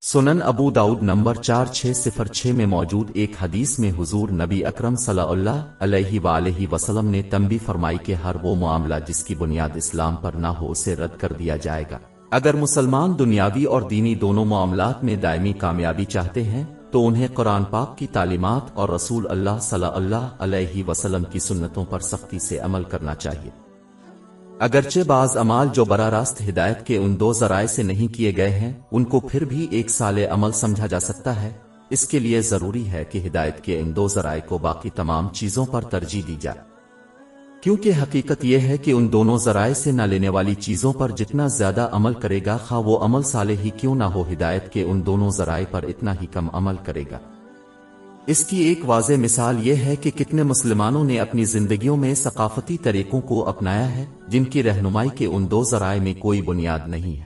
سنن ابو داؤد نمبر 4606 میں موجود ایک حدیث میں حضور نبی اکرم صلی اللہ علیہ وآلہ وسلم نے تنبیہ فرمائی کہ ہر وہ معاملہ جس کی بنیاد اسلام پر نہ ہو اسے رد کر دیا جائے گا۔ اگر مسلمان دنیاوی اور دینی دونوں معاملات میں دائمی کامیابی چاہتے ہیں تو انہیں قرآن پاک کی تعلیمات اور رسول اللہ صلی اللہ علیہ وسلم کی سنتوں پر سختی سے عمل کرنا چاہیے۔ اگرچہ بعض اعمال جو براہ راست ہدایت کے ان دو ذرائع سے نہیں کیے گئے ہیں ان کو پھر بھی ایک صالح عمل سمجھا جا سکتا ہے، اس کے لیے ضروری ہے کہ ہدایت کے ان دو ذرائع کو باقی تمام چیزوں پر ترجیح دی جائے، کیونکہ حقیقت یہ ہے کہ ان دونوں ذرائع سے نہ لینے والی چیزوں پر جتنا زیادہ عمل کرے گا خواہ وہ عمل صالح ہی کیوں نہ ہو، ہدایت کے ان دونوں ذرائع پر اتنا ہی کم عمل کرے گا۔ اس کی ایک واضح مثال یہ ہے کہ کتنے مسلمانوں نے اپنی زندگیوں میں ثقافتی طریقوں کو اپنایا ہے جن کی رہنمائی کے ان دو ذرائع میں کوئی بنیاد نہیں ہے،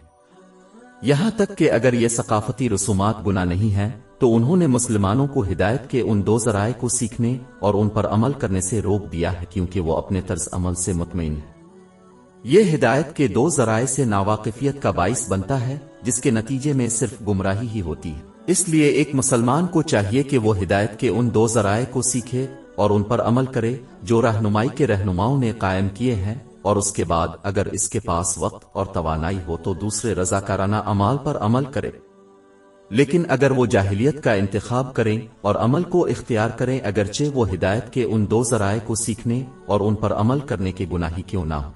یہاں تک کہ اگر یہ ثقافتی رسومات گناہ نہیں ہیں تو انہوں نے مسلمانوں کو ہدایت کے ان دو ذرائع کو سیکھنے اور ان پر عمل کرنے سے روک دیا ہے، کیونکہ وہ اپنے طرز عمل سے مطمئن ہے۔ یہ ہدایت کے دو ذرائع سے ناواقفیت کا باعث بنتا ہے جس کے نتیجے میں صرف گمراہی ہی ہوتی ہے۔ اس لیے ایک مسلمان کو چاہیے کہ وہ ہدایت کے ان دو ذرائع کو سیکھے اور ان پر عمل کرے جو رہنمائی کے رہنماؤں نے قائم کیے ہیں، اور اس کے بعد اگر اس کے پاس وقت اور توانائی ہو تو دوسرے رضاکارانہ اعمال پر عمل کرے، لیکن اگر وہ جاہلیت کا انتخاب کریں اور عمل کو اختیار کریں اگرچہ وہ ہدایت کے ان دو ذرائع کو سیکھنے اور ان پر عمل کرنے کے گناہی کیوں نہ ہو۔